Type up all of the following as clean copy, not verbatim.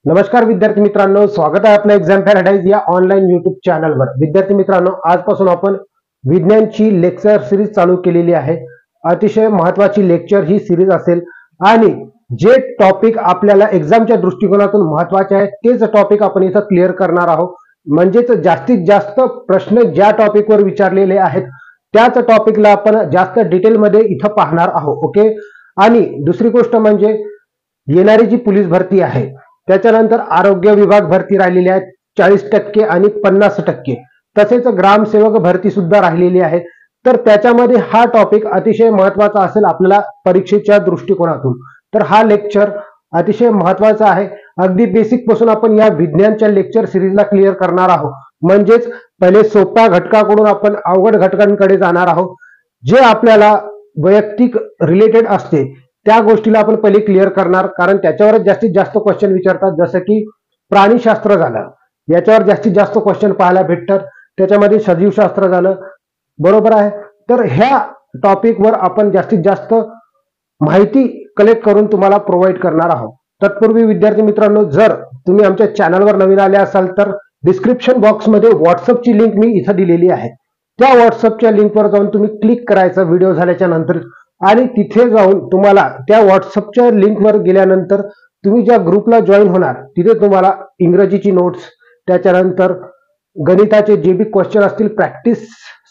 नमस्कार विद्यार्थी मित्रांनो, स्वागत आहे आपल्या एक्झाम पॅराडाइज या ऑनलाईन युट्यूब चॅनलवर। विद्यार्थी मित्रांनो, आजपासून आपण विज्ञानची लेक्चर सिरीज चालू केलेली आहे। अतिशय महत्त्वाची लेक्चर ही सिरीज असेल आणि जे टॉपिक आपल्याला एक्झामच्या दृष्टिकोनातून महत्त्वाचे आहेत तेच टॉपिक आपण इथं क्लिअर करणार आहोत। म्हणजेच जास्तीत जास्त प्रश्न ज्या टॉपिकवर विचारलेले आहेत त्याच टॉपिकला आपण जास्त डिटेलमध्ये इथं पाहणार आहोत। ओके। आणि दुसरी गोष्ट म्हणजे येणारी जी पोलीस भरती आहे त्याच्यानंतर आरोग्य विभाग भरती राहिलेली आहे 40% आणि 50%, तसेच ग्रामसेवक भरती सुद्धा राहिलेली आहे। तर त्याच्यामध्ये हा टॉपिक अतिशय महत्त्वाचा असेल आपल्याला परीक्षेच्या दृष्टिकोनातून। तर हा लेक्चर अतिशय महत्त्वाचा आहे। अगदी बेसिक पासून आपण या विज्ञानच्या लेक्चर सिरीजला क्लिअर करणार आहोत। म्हणजेच पहिले सोप्या घटकाकडून आपण अवघड घटकांकडे जाणार आहोत। जे आपल्याला वैयक्तिक रिलेटेड असते त्या गोष्टीला आपण पहिले क्लिअर करणार, कारण त्याच्यावरच जास्तीत जास्त क्वेश्चन विचारतात। जसं की प्राणीशास्त्र झालं, याच्यावर जास्तीत जास्त क्वेश्चन पाहायला भेटतात। त्याच्यामध्ये सजीवशास्त्र झालं, बरोबर आहे। तर ह्या टॉपिकवर आपण जास्तीत जास्त माहिती कलेक्ट करून तुम्हाला प्रोव्हाइड करणार आहोत। तत्पूर्वी विद्यार्थी मित्रांनो, जर तुम्ही आमच्या चॅनलवर नवीन आले असाल तर डिस्क्रिप्शन बॉक्समध्ये व्हॉट्सअपची लिंक मी इथं दिलेली आहे। त्या व्हॉट्सअपच्या लिंकवर जाऊन तुम्ही क्लिक करायचं व्हिडिओ झाल्याच्या नंतर, आणि तिथे जाऊन तुम्हाला त्या व्हॉट्सअपच्या लिंकवर गेल्यानंतर तुम्ही ज्या ग्रुपला जॉईन होणार तिथे तुम्हाला इंग्रजीची नोट्स, त्याच्यानंतर गणिताचे जे बी क्वेश्चन असतील प्रॅक्टिस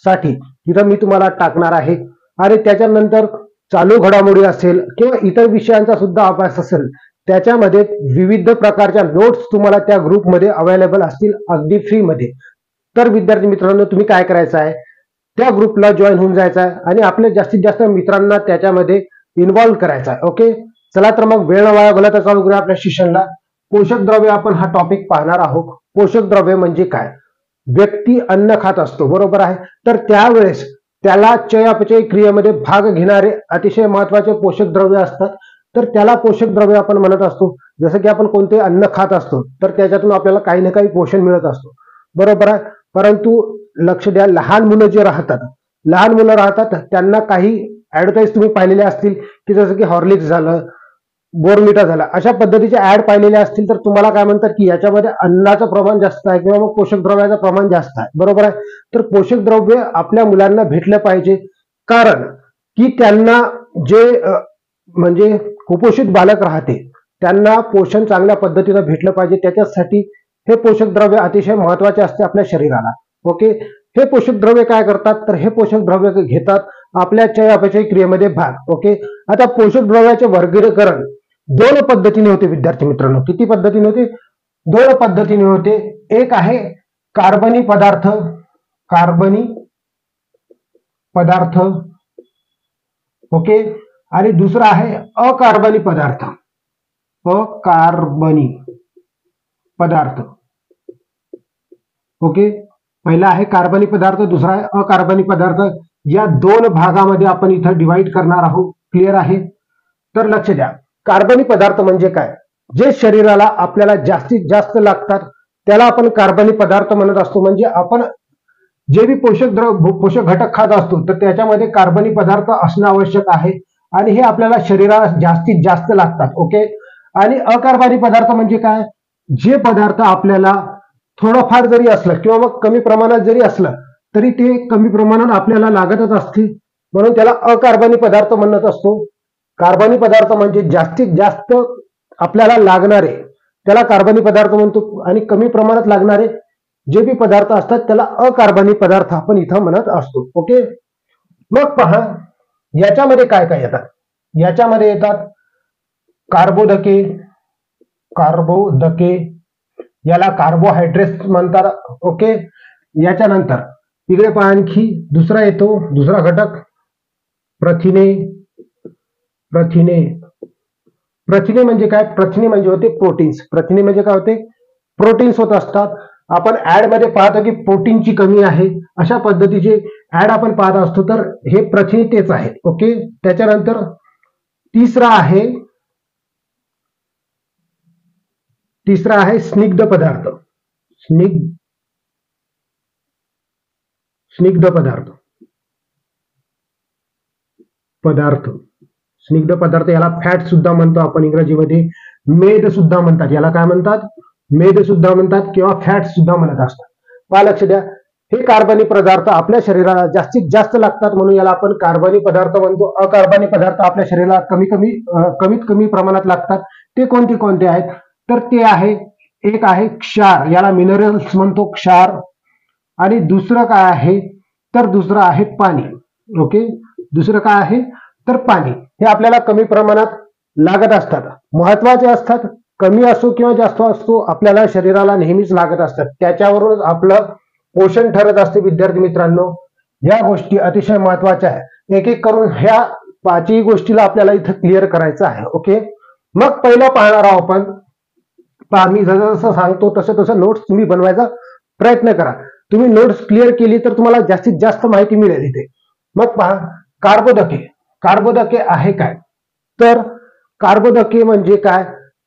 साठी तिथं मी तुम्हाला टाकणार आहे। आणि त्याच्यानंतर चालू घडामोडी असेल किंवा इतर विषयांचा सुद्धा अभ्यास असेल त्याच्यामध्ये विविध प्रकारच्या नोट्स तुम्हाला त्या ग्रुपमध्ये अवेलेबल असतील अगदी फ्रीमध्ये। तर विद्यार्थी मित्रांनो, तुम्ही काय करायचं आहे, त्या ग्रुपला जॉईन होऊन जायचं आहे आणि आपल्या जास्तीत जास्त मित्रांना त्याच्यामध्ये इन्व्हॉल्व करायचं आहे। ओके, चला तर मग वेळ वाया घालवता चालू करूया आपल्या सेशनला। पोषक द्रव्य आपण हा टॉपिक पाहणार आहोत। पोषक द्रव्य म्हणजे काय? व्यक्ती अन्न खात असतो, बरोबर आहे। तर त्यावेळेस त्याला चयापचय क्रियेमध्ये भाग घेणारे अतिशय महत्त्वाचे पोषक द्रव्य असतात। तर त्याला पोषक द्रव्य आपण म्हणत असतो। जसं की आपण कोणते अन्न खात असतो तर त्याच्यातून आपल्याला काही ना काही पोषण मिळत असतो, बरोबर आहे। परंतु लक्ष द्या, लहान मुलं जे राहतात त्यांना काही ऍडव्हर्टाईज तुम्ही पाहिलेले असतील की जसं की हॉर्लिक्स झालं, बोर्नव्हिटा झाला, अशा पद्धतीचे ऍड पाहिलेले असतील तर तुम्हाला काय म्हणतात की याच्यामध्ये अन्नाचं प्रमाण जास्त आहे किंवा मग पोषक द्रव्याचं प्रमाण जास्त आहे, बरोबर आहे। तर पोषक द्रव्य आपल्या मुलांना भेटलं पाहिजे, कारण की त्यांना जे म्हणजे कुपोषित बालक राहते त्यांना पोषण चांगल्या पद्धतीने भेटलं पाहिजे। त्याच्यासाठी हे पोषक द्रव्य अतिशय महत्त्वाचे असते आपल्या शरीराला। ओके, हे पोषक द्रव्य काय करतात, तर हे पोषक द्रव्य घेतात आपल्या चयापचय क्रियेमध्ये भाग। ओके, आता पोषक द्रव्याचे वर्गीकरण दोन पद्धतीने होते विद्यार्थी मित्रांनो। किती पद्धतीने होते? दोन पद्धतीने होते। एक आहे कार्बनी पदार्थ, ओके, आणि दुसरा आहे अकार्बनी पदार्थ, ओके। पहिला आहे कार्बनी पदार्थ, दुसरा आहे अकार्बनी पदार्थ। या दोन भागामध्ये आपण इथं डिवाइड करणार आहोत, क्लिअर आहे। तर लक्ष द्या, कार्बनी पदार्थ म्हणजे काय? जे शरीराला आपल्याला जास्तीत जास्त लागतात त्याला आपण कार्बनी पदार्थ म्हणत असतो। म्हणजे आपण जे बी पोषक घटक खात असतो तर त्याच्यामध्ये कार्बनी पदार्थ असणं आवश्यक आहे आणि हे आपल्याला शरीराला जास्तीत जास्त लागतात। ओके, आणि अकार्बनी पदार्थ म्हणजे काय? जे पदार्थ आपल्याला थोडंफार जरी असलं किंवा मग कमी प्रमाणात जरी असलं तरी ते कमी प्रमाणात आपल्याला लागतच असते, म्हणून त्याला अकार्बनी पदार्थ म्हणत असतो। कार्बनी पदार्थ म्हणजे जास्तीत जास्त आपल्याला लागणारे त्याला कार्बनी पदार्थ म्हणतो, आणि कमी प्रमाणात लागणारे जे बी पदार्थ असतात त्याला अकार्बनी पदार्थ आपण इथं म्हणत असतो। ओके, मग पहा याच्यामध्ये काय काय येतात। याच्यामध्ये येतात कार्बोदके, याला कार्बोहायड्रेट्स म्हणतात। ओके, याच्यानंतर इकडे पहा आणखी दुसरा येतो, दुसरा घटक प्रथिने म्हणजे काय? प्रथिने म्हणजे होते प्रोटीन्स। प्रथिने म्हणजे काय होते? प्रोटीन्स होत असतात। आपण ऍड मध्ये पाहतो की प्रोटीनची कमी आहे, अशा पद्धतीचे ऍड आपण पाहत असतो, तर हे प्रथिने तेच आहेत। ओके, त्याच्यानंतर तिसरा आहे स्निग्ध पदार्थ। स्निग्ध पदार्थ याला फॅट सुद्धा म्हणतो आपण इंग्रजीमध्ये। मेद सुद्धा म्हणतात, याला काय म्हणतात, मेद सुद्धा म्हणतात किंवा फॅट सुद्धा म्हणत असतात. पहा लक्ष द्या, हे कार्बनी पदार्थ आपल्या शरीराला जास्तीत जास्त लागतात म्हणून याला आपण कार्बनी पदार्थ म्हणतो. अकार्बनी पदार्थ आपल्या शरीराला कमीत कमी प्रमाणात लागतात. ते कोणते कोणते आहेत, तर ते आहे, एक आहे क्षार, याला मिनरल्स म्हणतो, क्षार. आणि दुसरं काय आहे, तर दुसरं आहे पाणी. ओके, दुसरं काय आहे, तर पाणी. हे आपल्याला कमी प्रमाणात लागत असतात, महत्वाचे असतात. कमी असो किंवा जास्त असतो, आपल्याला शरीराला नेहमीच लागत असतात. त्याच्यावरून आपलं पोषण ठरत असते. विद्यार्थी मित्रांनो, या गोष्टी अतिशय महत्वाच्या आहे. एक एक करून ह्या पाचही गोष्टीला आपल्याला इथं क्लिअर करायचं आहे. ओके, मग पहिलं पाहणार आहोत आपण. पहा, मी जसं जसं सांगतो तसं तसं नोट्स तुम्ही बनवायचा प्रयत्न करा. तुम्ही नोट्स क्लिअर केली तर तुम्हाला जास्तीत जास्त माहिती मिळेल इथे. मग पहा, कार्बोदके. कार्बोदके आहे काय, तर कार्बोदके म्हणजे काय,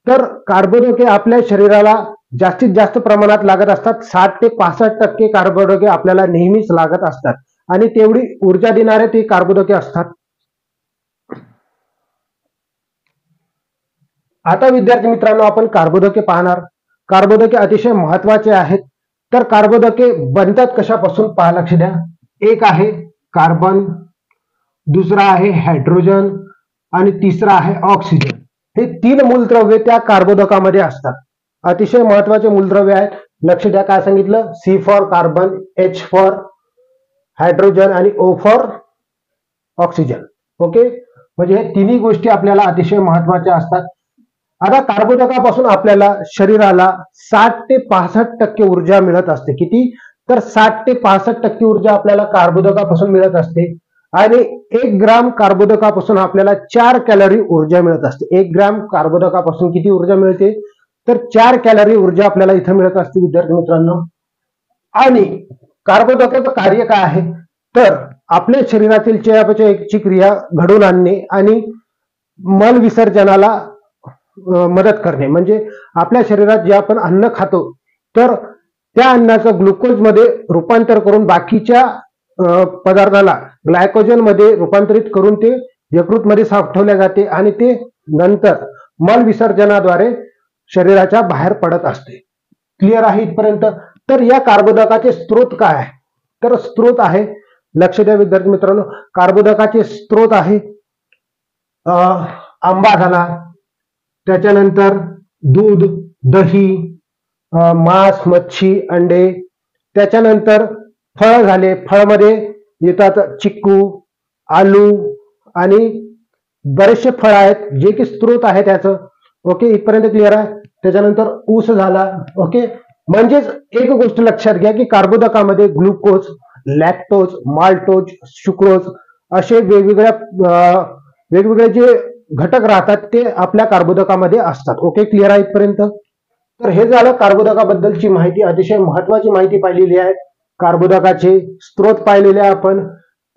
तर कार्बोदके आपल्या शरीराला जास्तीत जास्त प्रमाणात लागत असतात. 60 ते 65% कार्बोदके आपल्याला नेहमीच लागत असतात आणि तेवढी ऊर्जा देणारे ते कार्बोदके असतात. आता विद्यार्थी मित्रांनो, आपण कार्बोदके पाहणार. कार्बोदके अतिशय महत्वाचे आहेत. तर कार्बोदके बनतात कशापासून, पहा लक्ष द्या. एक आहे कार्बन, दुसरा आहे हायड्रोजन आणि तिसरा आहे ऑक्सिजन. हे 3 मूलद्रव्ये त्या कार्बोदकामध्ये असतात. अतिशय महत्वाचे मूलद्रव्य आहेत. लक्ष द्या, काय सांगितलं, C for carbon, H for hydrogen आणि ओ फॉर ऑक्सिजन. ओके, म्हणजे हे तिन्ही गोष्टी आपल्याला अतिशय महत्वाच्या असतात. आता कार्बोदकापासून आपल्याला शरीराला 60 ते 65% ऊर्जा मिळत असते. किती, तर 60 ते 65% ऊर्जा आपल्याला कार्बोदकापासून मिळत असते. आणि 1 ग्राम कार्बोदकापासून आपल्याला 4 कॅलरी ऊर्जा मिळत असते. 1 ग्राम कार्बोदकापासून किती ऊर्जा मिळते, तर 4 कॅलरी ऊर्जा आपल्याला इथं मिळत असते विद्यार्थी मित्रांनो. आणि कार्बोदकाचं कार्य काय आहे, तर आपल्या शरीरातील चयापचयाची क्रिया घडवून आणणे आणि मल विसर्जनाला मदत करणे. म्हणजे आपल्या शरीरात जे आपण अन्न खातो तर त्या अन्नाचं ग्लुकोज मध्ये रूपांतर करून बाकीच्या पदार्थाला ग्लायकोजन मध्ये रूपांतरित करून ते यकृतमध्ये साठवले जाते आणि ते नंतर मल विसर्जनाद्वारे शरीराच्या बाहेर पडत असते. क्लिअर आहे इथपर्यंत. तर या कार्बोदकाचे स्त्रोत काय आहे, तर स्त्रोत आहे, लक्ष द्या विद्यार्थी मित्रांनो, कार्बोदकाचे स्त्रोत आहे आंबा झाला, त्याच्यानंतर दूध, दही, मांस, मच्छी, अंडे, त्याच्यानंतर फळ झाले, फळमध्ये येतात चिक्कू, आलू आणि बरेचसे फळ आहेत जे की स्त्रोत आहे त्याचं. ओके, इथपर्यंत क्लिअर आहे. त्याच्यानंतर ऊस झाला. ओके, म्हणजेच एक गोष्ट लक्षात घ्या की कार्बोदकामध्ये ग्लुकोज, लॅक्टोज, माल्टोज, सुक्रोज असे वेगवेगळे जे घटक राहतात ते आपल्या कार्बोदकामध्ये असतात. ओके, क्लिअर आहे इथपर्यंत. तर हे झालं कार्बोदकाबद्दलची माहिती. अतिशय महत्वाची माहिती पाहिलेली आहे. कार्बोदकाचे स्त्रोत पाहिलेले आपण.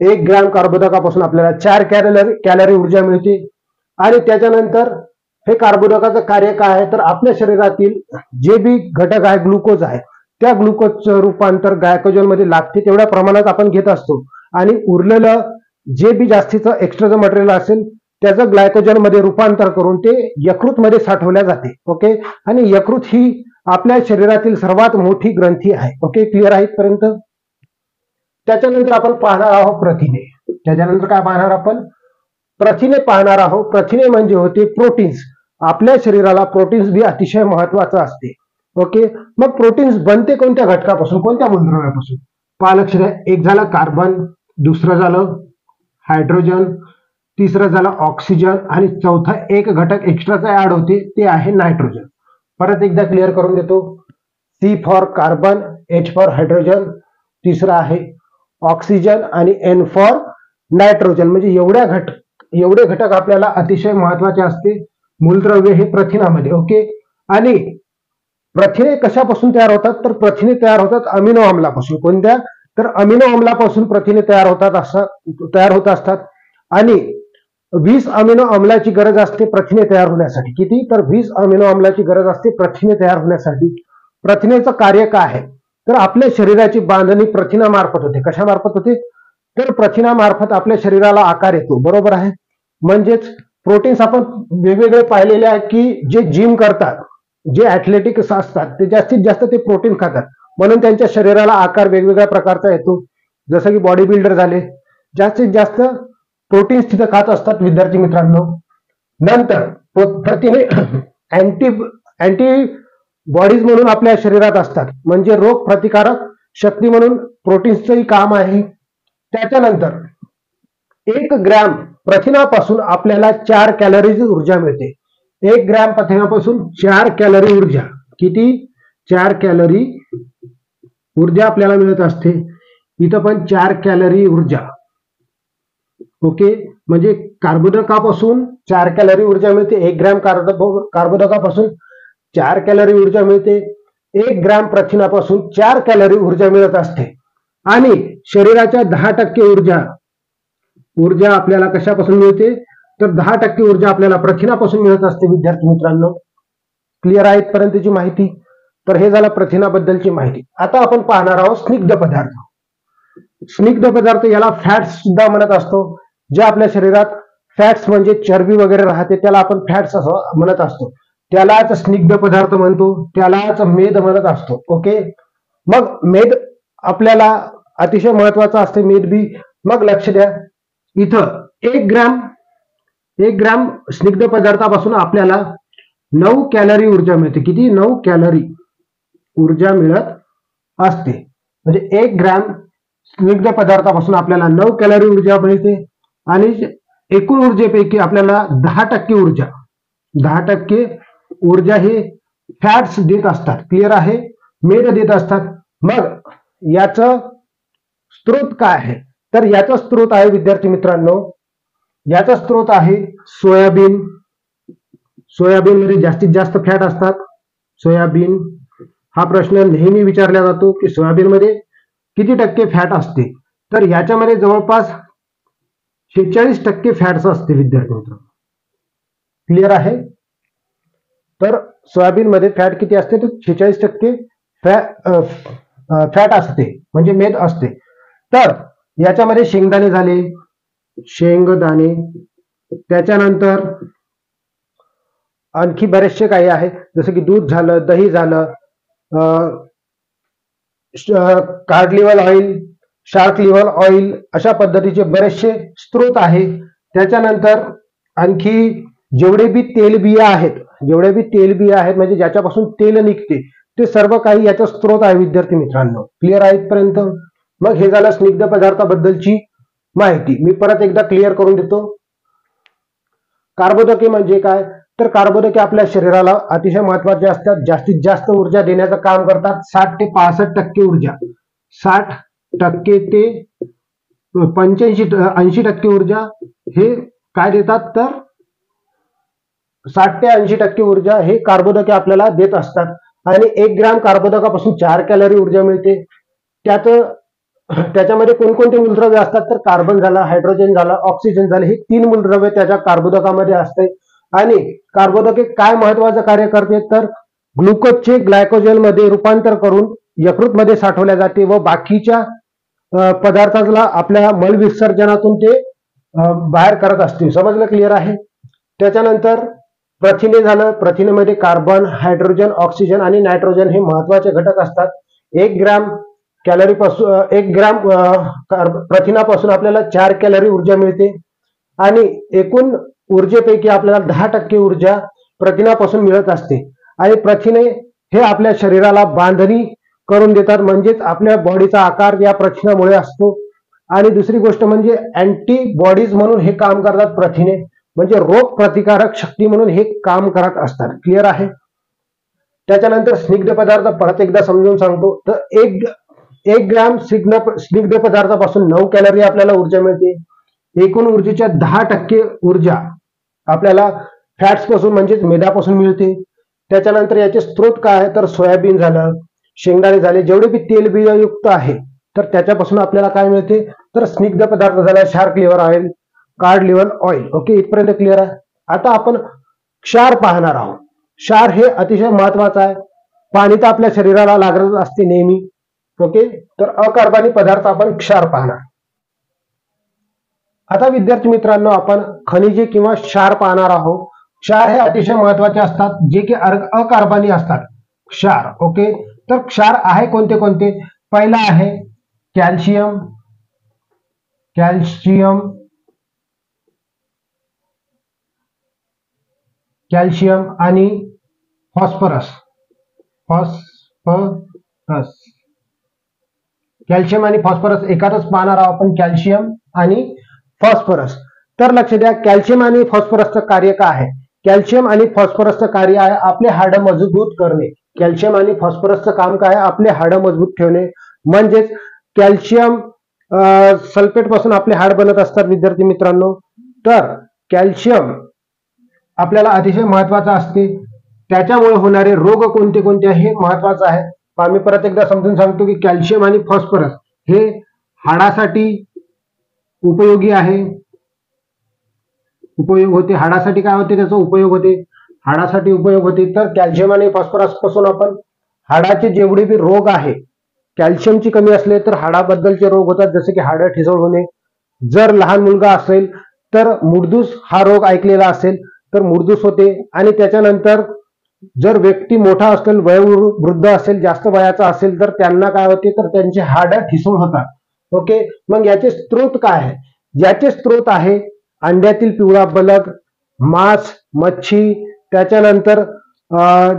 1 ग्राम कार्बोदकापासून आपल्याला 4 कॅलरी ऊर्जा मिळते. आणि त्याच्यानंतर हे कार्बोदकाचं कार्य काय आहे, तर आपल्या शरीरातील जे बी घटक आहे, ग्लुकोज आहे, त्या ग्लुकोजचं रूपांतर ग्लायकोजन मध्ये लागते तेवढ्या प्रमाणात आपण घेत असतो. आणि उरलेलं जे बी जास्तीचं एक्स्ट्राचं मटेरियल असेल त्याचं ग्लायकोजन मध्ये रूपांतर करून ते यकृत मध्ये साठवल्या जाते. ओके, आणि यकृत ही आपल्या शरीरातील सर्वात मोठी ग्रंथी आहे. ओके, क्लिअर आहे इथपर्यंत. त्याच्यानंतर आपण पाहणार आहोत प्रथिने. त्याच्यानंतर काय पाहणार आपण, प्रथिने पाहणार आहोत. प्रथिने म्हणजे होते प्रोटीन्स. आपल्या शरीराला प्रोटीन्स बी अतिशय महत्वाचं असते. ओके, मग प्रोटीन्स बनते कोणत्या घटकापासून, कोणत्या मूलद्रव्यापासून, पहा लक्ष द्या. एक झालं कार्बन, दुसरं झालं हायड्रोजन, तिसरं झालं ऑक्सिजन आणि चौथा एक घटक एक्स्ट्राचा ऍड होते ते आहे नायट्रोजन. परत एकदा क्लिअर करून देतो. C for carbon, H for hydrogen, तिसरं आहे ऑक्सिजन आणि एन फॉर नायट्रोजन. म्हणजे एवढे घटक आपल्याला अतिशय महत्वाचे असते मूलद्रव्य हे प्रथिनामध्ये. ओके, आणि प्रथिने कशापासून तयार होतात, तर प्रथिने तयार होतात अमिनो आम्लापासून. कोणत्या, तर अमिनो आम्लापासून प्रथिने तयार होत असतात. आणि 20 अमिनो आम्लाची गरज असते प्रथिने तयार होण्यासाठी. किती, तर 20 अमिनो आम्लाची गरज असते प्रथिने तयार होण्यासाठी. प्रथिनेचं कार्य काय आहे, तर आपल्या शरीराची बांधणी प्रथिनामार्फत होते. कशामार्फत होते, तर प्रथिनामार्फत आपल्या शरीराला आकार येतो. बरोबर आहे. म्हणजेच प्रोटीन्स आपण वेगवेगळे पाहिलेले आहेत की जे जिम करतात, जे ऍथलेटिक्स असतात ते जास्तीत जास्त ते प्रोटीन खातात, म्हणून त्यांच्या शरीराला आकार वेगवेगळ्या प्रकारचा येतो. जसं की बॉडी बिल्डर झाले, जास्तीत जास्त प्रोटीन्स तिथे खात असतात विद्यार्थी मित्रांनो. नंतर प्रथिने अँटी अँटी बॉडीज म्हणून आपल्या शरीरात असतात, म्हणजे रोग प्रतिकारक शक्ती म्हणून प्रोटीन्सचंही काम आहे. त्याच्यानंतर 1 ग्रॅम प्रथिनापासून आपल्याला 4 कॅलरीज ऊर्जा मिळते. 1 ग्रॅम प्रथिनापासून 4 कॅलरी ऊर्जा. किती? 4 कॅलरी ऊर्जा आपल्याला मिळत असते. इथं पण 4 कॅलरी ऊर्जा. ओके, म्हणजे कार्बोदकापासून 4 कॅलरी ऊर्जा मिळते. 1 ग्रॅम कार्बोदकापासून 4 कॅलरी ऊर्जा मिळते. 1 ग्रॅम प्रथिनापासून 4 कॅलरी ऊर्जा मिळत असते. आणि शरीराच्या 10% ऊर्जा आपल्याला कशापासून मिळते? तर 10% ऊर्जा आपल्याला प्रथिनापासून मिळत असते विद्यार्थी मित्रांनो. क्लिअर आहे इथपर्यंतची माहिती? तर हे झालं प्रथिनाबद्दलची माहिती. आता आपण पाहणार आहोत स्निग्ध पदार्थ. स्निग्ध पदार्थ याला फॅट्स सुद्धा म्हणत असतो. जे आपल्या शरीरात फॅट्स म्हणजे चरबी वगैरे राहते त्याला आपण फॅट्स असं म्हणत असतो. त्यालाच स्निग्ध पदार्थ म्हणतो, त्यालाच मेद म्हणत असतो. ओके, मग मेद आपल्याला अतिशय महत्वाचा असते, मेद बी. मग लक्ष द्या, इथं 1 ग्रॅम स्निग्ध पदार्थापासून आपल्याला 9 कॅलरी ऊर्जा मिळते. किती? 9 कॅलरी ऊर्जा मिळत असते. म्हणजे 1 ग्रॅम स्निग्ध पदार्थापासून आपल्याला 9 कॅलरी ऊर्जा मिळते. आणि एकूण ऊर्जेपैकी आपल्याला 10% ऊर्जा हे फॅट्स देत असतात. क्लिअर आहे? मेद देत असतात. मग याचं स्त्रोत काय आहे? तर याचा स्त्रोत आहे विद्यार्थी मित्रांनो, याचा स्त्रोत आहे सोयाबीन. सोयाबीन मध्ये जास्तीत जास्त फॅट असतात. सोयाबीन हा प्रश्न नेहमी विचारला जातो की सोयाबीन मध्ये किती टक्के फॅट असते? तर याच्यामध्ये जवळपास 46% फॅट्स असते विद्यार्थी मित्रांनो. क्लिअर आहे? तर सोयाबीन मध्ये फॅट किती असते? तर 46% फॅट असते, म्हणजे मेद असते. तर याच्यामध्ये शेंगदाणे झाले, शेंगदाणे, त्याच्यानंतर आणखी बरेचसे काही आहे, जसं की दूध झालं, दही झालं, cod liver oil, shark liver oil, अशा पद्धतीचे बरेचसे स्त्रोत आहे. त्याच्यानंतर आणखी जेवढे बी तेलबिया आहेत म्हणजे ज्याच्यापासून तेल निघते ते सर्व काही याचा स्त्रोत आहे विद्यार्थी मित्रांनो. क्लिअर आहे इथपर्यंत? मग हे झालं स्निग्ध पदार्थाबद्दलची माहिती. मी परत एकदा क्लिअर करून देतो. कार्बोदके म्हणजे काय? तर कार्बोदके आपल्या शरीराला अतिशय महत्वाचे असतात. जास्तीत जास्त ऊर्जा देण्याचं काम करतात. 60 ते 65% ऊर्जा, 60% ते 85-80% ऊर्जा हे काय देतात? तर 60 ते 80% ऊर्जा हे कार्बोदके आपल्याला देत असतात. आणि 1 ग्रॅम कार्बोदकापासून 4 कॅलरी ऊर्जा मिळते. त्याच्यामध्ये कोणकोणते मूलद्रव्य असतात? तर कार्बन झालं, हायड्रोजन झालं, ऑक्सिजन झालं, हे 3 मूलद्रव्य त्याच्या कार्बोदकामध्ये असते. आणि कार्बोदके काय महत्वाचं कार्य करते? तर ग्लुकोजचे ग्लायकोजन मध्ये रूपांतर करून यकृतमध्ये साठवल्या जाते व बाकीच्या पदार्थाला आपल्या मल विसर्जनातून ते बाहेर करत असते. समजलं? क्लिअर आहे? त्याच्यानंतर प्रथिने झालं. प्रथिनेमध्ये कार्बन, हायड्रोजन, ऑक्सिजन आणि नायट्रोजन हे महत्वाचे घटक असतात. 1 ग्रॅम प्रथिनापासून आपल्याला 4 कॅलरी ऊर्जा मिळते. आणि एकूण ऊर्जेपैकी आपल्याला 10% ऊर्जा प्रथिनापासून मिळत असते. आणि प्रथिने हे आपल्या शरीराला बांधणी करून देतात, म्हणजेच आपल्या बॉडीचा आकार या प्रथिनामुळे असतो. आणि दुसरी गोष्ट म्हणजे अँटीबॉडीज म्हणून हे काम करतात प्रथिने, म्हणजे रोग प्रतिकारक शक्ती म्हणून हे काम करत असतात. क्लिअर आहे? त्याच्यानंतर स्निग्ध पदार्थ परत एकदा समजून सांगतो. तर 1 ग्रॅम स्निग्ध पदार्थापासून 9 कॅलरी आपल्याला ऊर्जा मिळते. एकूण ऊर्जेच्या 10% ऊर्जा आपल्याला फॅट्स पासून म्हणजेच मेदापासून मिळते. त्याच्यानंतर याचे स्त्रोत काय आहे? तर सोयाबीन झालं, शेंगदाणे झाले, जेवढे बी तेलबियायुक्त आहे तर त्याच्यापासून आपल्याला काय मिळते? तर स्निग्ध पदार्थ झाला, shark liver oil, cod liver oil. Okay, इथपर्यंत क्लिअर आहे? आता आपण क्षार पाहणार आहोत. क्षार हे अतिशय महत्वाचं आहे. पाणी तर आपल्या शरीराला लागत असते नेहमी. ओके, तर अकार्बनी पदार्थ आपण क्षार पाहणार. आता विद्यार्थी मित्रांनो आपण खनिजे किंवा क्षार पाहणार आहोत. क्षार हे अतिशय महत्वाचे असतात जे की अकार्बनी असतात. क्षार ओके. तर क्षार आहे कोणते कोणते? पहिला आहे कॅल्शियम, कॅल्शियम, कॅल्शियम आणि फॉस्फरस, फॉस्फरस. कॅल्शियम आणि फॉस्फरस एकातच पाहणार आहोत आपण, कॅल्शियम आणि फॉस्फरस. तर लक्ष द्या, कॅल्शियम आणि फॉस्फरसचं कार्य काय आहे? कॅल्शियम आणि फॉस्फरसचं कार्य आहे आपले हाडं मजबूत करणे. कॅल्शियम आणि फॉस्फरसचं काम काय आहे? आपले हाडं मजबूत ठेवणे. म्हणजेच कॅल्शियम सल्फेट पासून आपले हाड बनत असतात विद्यार्थी मित्रांनो. तर कॅल्शियम आपल्याला अतिशय महत्वाचं असते. त्याच्यामुळे होणारे रोग कोणते कोणते हे महत्वाचं आहे. आम्ही परत एकदा समजून सांगतो की कॅल्शियम आणि फॉस्फरस हे हाडासाठी उपयोगी आहे. उपयोग होते हाडासाठी. काय होते त्याचा उपयोग होते? हाडासाठी उपयोग होते. तर कॅल्शियम आणि फॉस्फरस पासून आपण हाडाचे जेवढे बी रोग आहे, कॅल्शियमची कमी असले तर हाडाबद्दलचे रोग होतात, जसे की हाडं ठिसूळ होणे. जर लहान मुलगा असेल तर मुडदूस हा रोग ऐकलेला असेल तर मुडदूस होते. आणि त्याच्यानंतर जर व्यक्ती मोठा असेल, वयोवृद्ध असेल, जास्त वयाचा असेल तर त्यांना काय होते? तर त्यांचे हाडं ठिसूळ होतात. ओके. मग याचे स्त्रोत काय आहे? याचे स्त्रोत आहे अंड्यातील पिवळा बलक, मांस, मच्छी, त्याच्यानंतर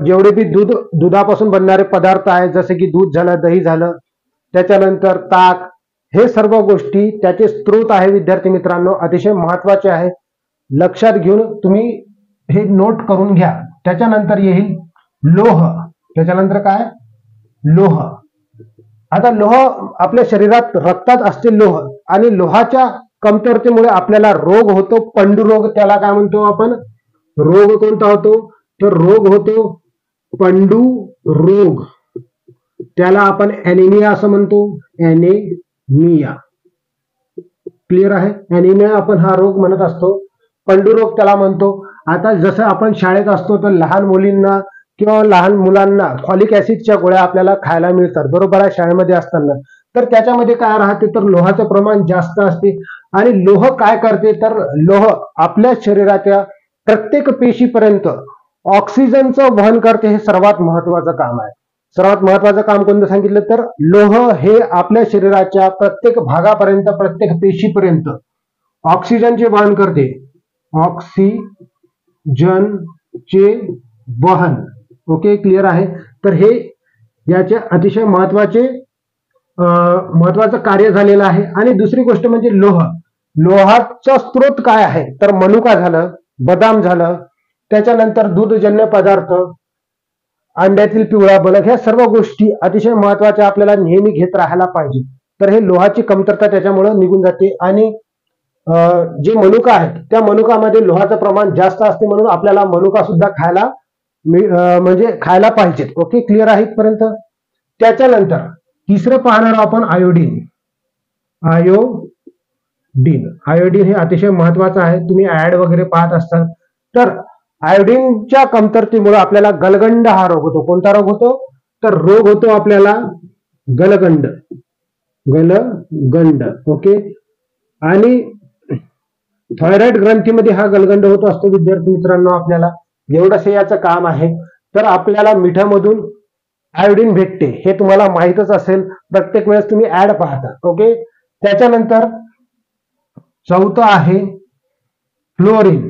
जेवढे बी दुधापासून बनणारे पदार्थ आहेत, जसे की दूध झालं, दही झालं, त्याच्यानंतर ताक, हे सर्व गोष्टी त्याचे स्त्रोत आहे विद्यार्थी मित्रांनो. अतिशय महत्वाचे आहे. लक्षात घेऊन तुम्ही हे नोट करून घ्या. त्याच्यानंतर येईल लोह. त्याच्यानंतर काय? लोह. आता लोह आपल्या शरीरात रक्तात असते लोह, आणि लोहाच्या कमतरतेमुळे आपल्याला रोग होतो, पंडुरोग. त्याला काय म्हणतो आपण? रोग कोणता होतो? तर रोग होतो पंडू रोग. त्याला आपण ॲनिमिया असं म्हणतो. ॲनिमिया. क्लिअर आहे? ॲनिमिया आपण हा रोग म्हणत असतो. पंडुरोग त्याला म्हणतो. आता जसं आपण शाळेत असतो तर लहान मुलींना किंवा लहान मुलांना फॉलिक ऍसिडच्या गोळ्या आपल्याला खायला मिळतात, बरोबर आहे, शाळेमध्ये असताना. तर त्याच्यामध्ये काय राहते? तर लोहाचं प्रमाण जास्त असते. आणि लोह काय करते? तर लोह आपल्या शरीराच्या प्रत्येक पेशीपर्यंत ऑक्सिजनचं वहन करते. हे सर्वात महत्वाचं काम आहे. सर्वात महत्वाचं काम कोणतं सांगितलं? तर लोह हे आपल्या शरीराच्या प्रत्येक भागापर्यंत, प्रत्येक पेशीपर्यंत ऑक्सिजनचे वहन करते. ऑक्सिजनचे वहन. ओके, क्लिअर आहे? तर हे याचे अतिशय महत्वाचं कार्य झालेलं आहे. आणि दुसरी गोष्ट म्हणजे लोह. लोहाचा स्त्रोत काय आहे? तर मनुका झालं, बदाम झालं, त्याच्यानंतर दूधजन्य पदार्थ, अंड्यातील पिवळा बलक, ह्या सर्व गोष्टी अतिशय महत्वाच्या आपल्याला नेहमी घेत राहायला पाहिजे. तर हे लोहाची कमतरता त्याच्यामुळे निघून जाते. आणि जे मनुका आहेत त्या मनुकामध्ये लोहाचं प्रमाण जास्त असते, म्हणून आपल्याला मनुका सुद्धा खायला म्हणजे खायला पाहिजेत. ओके, क्लिअर आहे इथपर्यंत? त्याच्यानंतर तिसरं पाहणार आपण आयोडीन. आयोडीन. आयोडीन हे अतिशय महत्वाचं आहे. तुम्ही ऍड वगैरे पाहत असतात. तर आयोडीनच्या कमतरतेमुळे आपल्याला गलगंड हा रोग होतो. कोणता रोग होतो? तर रोग होतो आपल्याला गलगंड. गलगंड. ओके. आणि थायरॉइड ग्रंथीमध्ये हा गलगंड होत असतो विद्यार्थी मित्रांनो. आपल्याला एवढंच याचं काम आहे. तर आपल्याला मिठामधून आयोडीन भेटते हे तुम्हाला माहितच असेल, प्रत्येक वेळेस तुम्ही ऍड पाहता. ओके. त्याच्यानंतर चौथं आहे फ्लोरीन.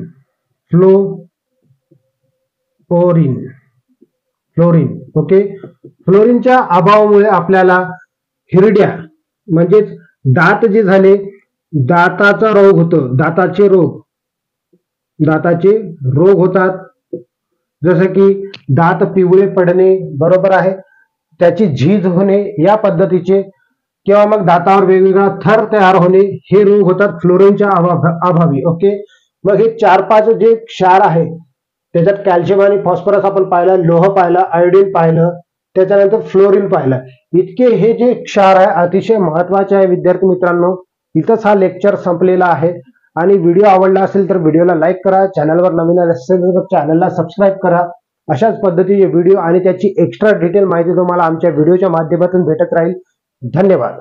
फ्लोरीन. ओके. फ्लोरीनच्या अभावामुळे आपल्याला हिरड्या म्हणजेच दात जे झाले, दाताचा रोग होतो. दाताचे रोग होतात, जसं की दात पिवळे पडणे, बरोबर आहे, त्याची झीज होणे या पद्धतीचे, किंवा मग दातावर वेगवेगळा थर तयार होणे, हे रोग होतात फ्लोरीनच्या अभावी. ओके. मग हे 4-5 जे क्षार आहे त्याच्यात कॅल्शियम आणि फॉस्फरस आपण पाहिलं, लोह पाहिलं, आयोडीन पाहिलं, त्याच्यानंतर फ्लोरीन पाहिलं. इतके हे जे क्षार आहे अतिशय महत्वाचे आहे विद्यार्थी मित्रांनो. इथंच हा लेक्चर संपलेला आहे. आणि व्हिडिओ आवडला असेल तर व्हिडिओला लाईक करा, चॅनलवर नवीन असेल तर चॅनलला सबस्क्राईब करा. अशाच पद्धतीचे व्हिडिओ आणि त्याची एक्स्ट्रा डिटेल माहिती तुम्हाला आमच्या व्हिडिओच्या माध्यमातून भेटत राहील. धन्यवाद.